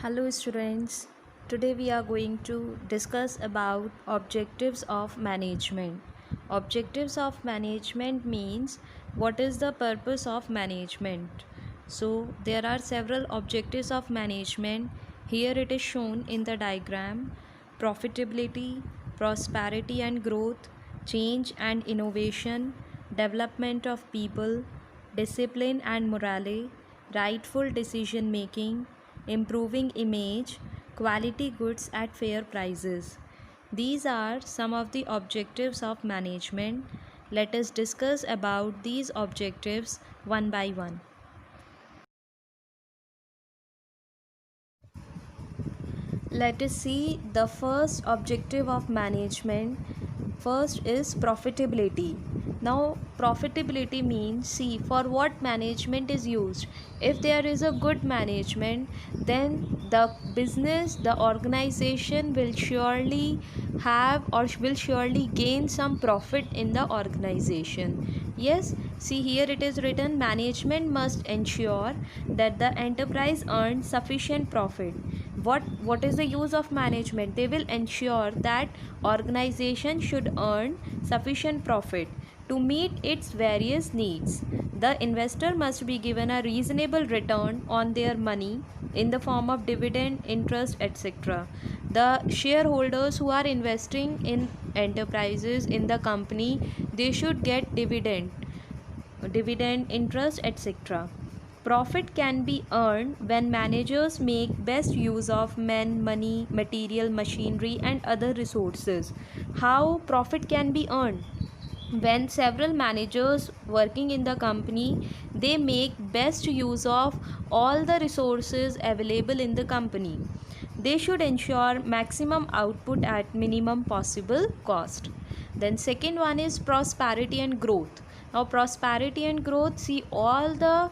Hello students. Today we are going to discuss about objectives of management. Objectives of management means what is the purpose of management. So there are several objectives of management. Here it is shown in the diagram: profitability, prosperity and growth, change and innovation, development of people, discipline and morale, rightful decision making, improving image, quality goods at fair prices. These are some of the objectives of management. Let us discuss about these objectives one by one. Let us see the first objective of management. First is profitability. Now profitability means, see, for what management is used. If there is a good management, then the business, the organization will surely have or will surely gain some profit in the organization. Yes, see, here it is written, management must ensure that the enterprise earns sufficient profit. What is the use of management? They will ensure that organization should earn sufficient profit to meet its various needs. The investor must be given a reasonable return on their money in the form of dividend, interest, etc. The shareholders who are investing in enterprises in the company, they should get dividend, interest, etc. Profit can be earned when managers make best use of men, money, material, machinery, and other resources. How profit can be earned? When several managers working in the company, they make best use of all the resources available in the company. They should ensure maximum output at minimum possible cost. Then second one is prosperity and growth. Now prosperity and growth, see, all the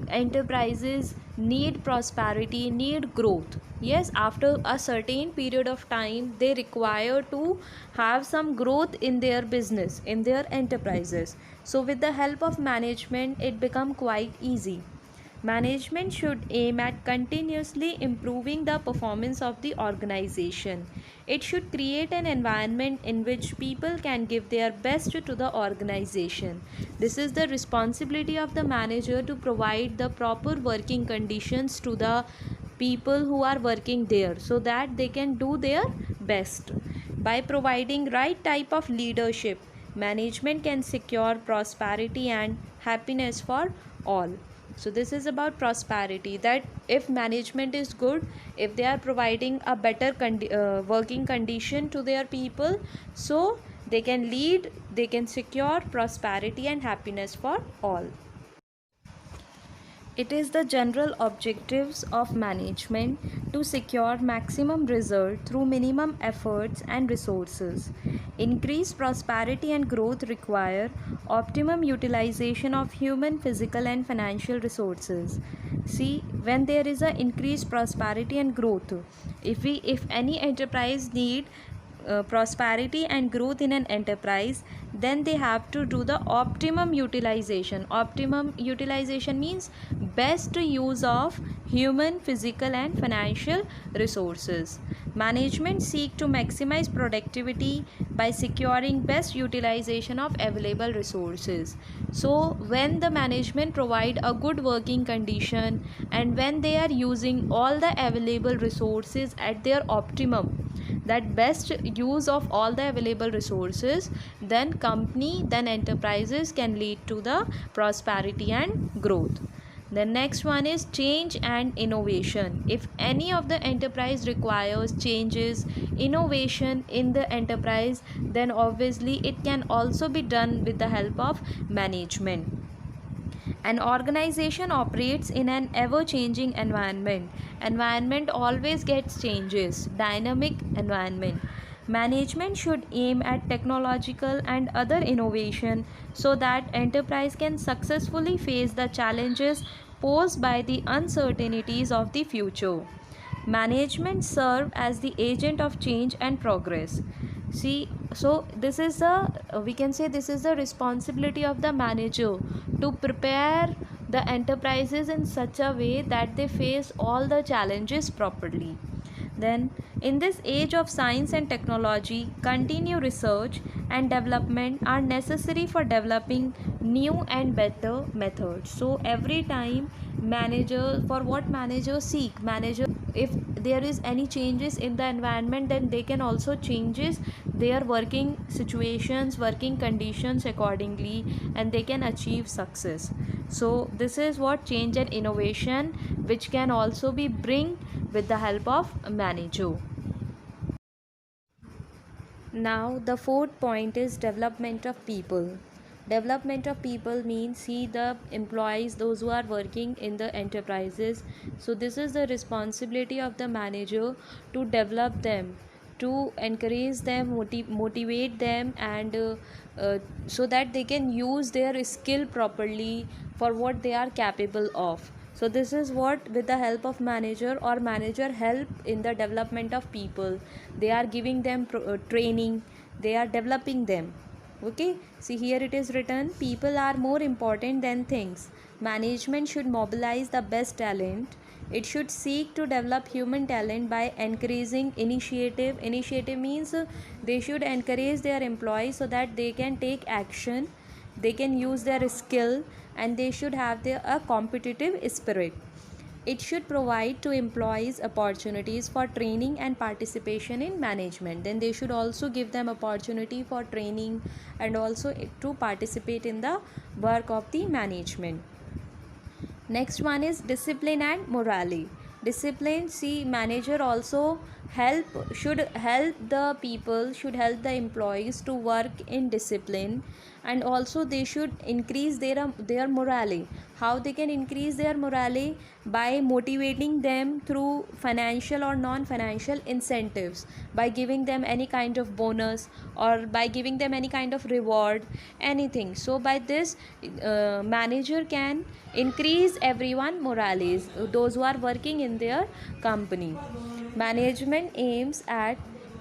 enterprises need prosperity, need growth. Yes, after a certain period of time they require to have some growth in their business, in their enterprises. So with the help of management it become quite easy. Management should aim at continuously improving the performance of the organization. It should create an environment in which people can give their best to the organization. This is the responsibility of the manager to provide the proper working conditions to the people who are working there so that they can do their best. By providing right type of leadership, management can secure prosperity and happiness for all. So this is about prosperity, that if management is good, if they are providing a better working condition to their people, so they can lead, they can secure prosperity and happiness for all. It is the general objectives of management to secure maximum result through minimum efforts and resources. Increased prosperity and growth require optimum utilization of human, physical and financial resources. See, when there is a increased prosperity and growth, if any enterprise need prosperity and growth in an enterprise, then they have to do the optimum utilization. Optimum utilization means best use of human, physical and financial resources. Management seek to maximize productivity by securing best utilization of available resources. So when the management provide a good working condition and when they are using all the available resources at their optimum, that best use of all the available resources, then company, then enterprises can lead to the prosperity and growth. The next one is change and innovation. If any of the enterprise requires changes, innovation in the enterprise, then obviously it can also be done with the help of management. An organization operates in an ever changing environment. Environment always gets changes, dynamic environment. Management should aim at technological and other innovation so that enterprise can successfully face the challenges posed by the uncertainties of the future. Management serve as the agent of change and progress. See, so this is the we can say this is the responsibility of the manager to prepare the enterprises in such a way that they face all the challenges properly. Then, in this age of science and technology, continued research and development are necessary for developing new and better methods. So, every time manager, for what managers seek, manager, if there is any changes in the environment, then they can also changes their working situations, working conditions accordingly, and they can achieve success. So this is what change and innovation which can also be bring with the help of a manager. Now the fourth point is development of people. Development of people means see the employees, those who are working in the enterprises. So this is the responsibility of the manager to develop them, to encourage them, motivate them, and so that they can use their skill properly for what they are capable of. So this is what, with the help of manager or manager help in the development of people, they are giving them training, they are developing them. Okay, see here it is written, people are more important than things. Management should mobilize the best talent. It should seek to develop human talent by encouraging initiative. Initiative means they should encourage their employees so that they can take action, they can use their skill, and they should have a competitive spirit. It should provide to employees opportunities for training and participation in management. Then they should also give them opportunity for training and also to participate in the work of the management. Next one is discipline and morale. Discipline, see manager also should help the people, should help the employees to work in discipline, and also they should increase their morale. How they can increase their morale? By motivating them through financial or non financial incentives, by giving them any kind of bonus or by giving them any kind of reward, anything. So by this manager can increase everyone morales, those who are working in their company. Management aims at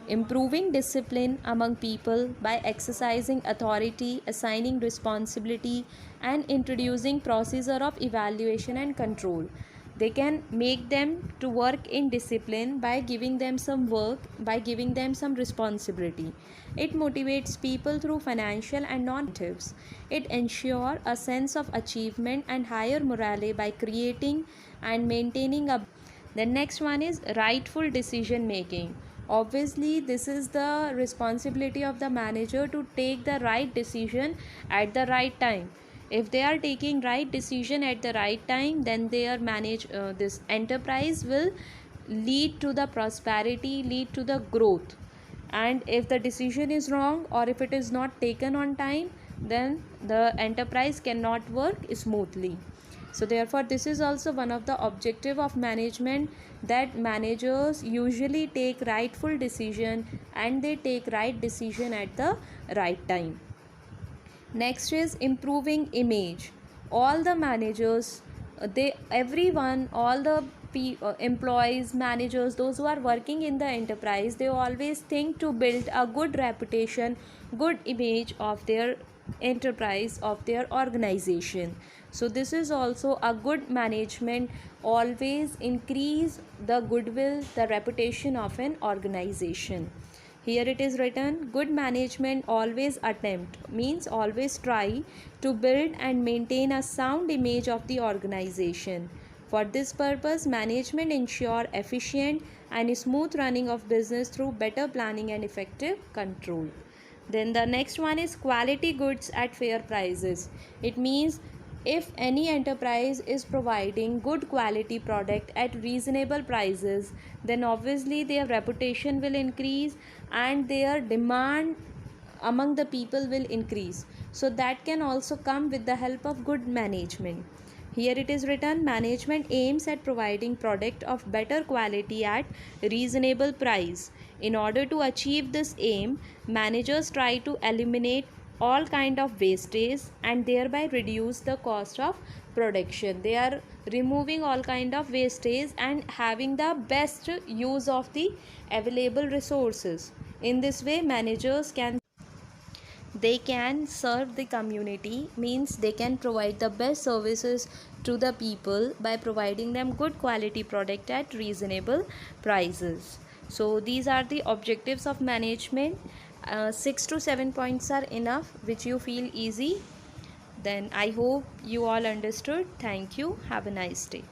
improving discipline among people by exercising authority, assigning responsibility, and introducing procedure of evaluation and control. They can make them to work in discipline by giving them some work, by giving them some responsibility. It motivates people through financial and non-incentives. It ensures a sense of achievement and higher morale by creating and maintaining a. The next one is rightful decision making. Obviously this is the responsibility of the manager to take the right decision at the right time. If they are taking right decision at the right time, then their this enterprise will lead to the prosperity, lead to the growth. And if the decision is wrong or if it is not taken on time, then the enterprise cannot work smoothly. So therefore this is also one of the objective of management, that managers usually take rightful decision and they take right decision at the right time. Next is improving image. All the managers, they everyone, all the employees, managers, those who are working in the enterprise, they always think to build a good reputation, good image of their enterprise, of their organization. So this is also a good management, always increase the goodwill, the reputation of an organization. Here it is written, good management always attempt, means always try to build and maintain a sound image of the organization. For this purpose, management ensure efficient and smooth running of business through better planning and effective control. Then the next one is quality goods at fair prices. It means if any enterprise is providing good quality product at reasonable prices, then obviously their reputation will increase and their demand among the people will increase. So that can also come with the help of good management. Here it is written, management aims at providing product of better quality at reasonable price. In order to achieve this aim, managers try to eliminate all kind of wastage and thereby reduce the cost of production. They are removing all kind of wastage and having the best use of the available resources. In this way, managers can. they can serve the community, means they can provide the best services to the people by providing them good quality product at reasonable prices. So these are the objectives of management. 6 to 7 points are enough which you feel easy. Then I hope you all understood. Thank you. Have a nice day.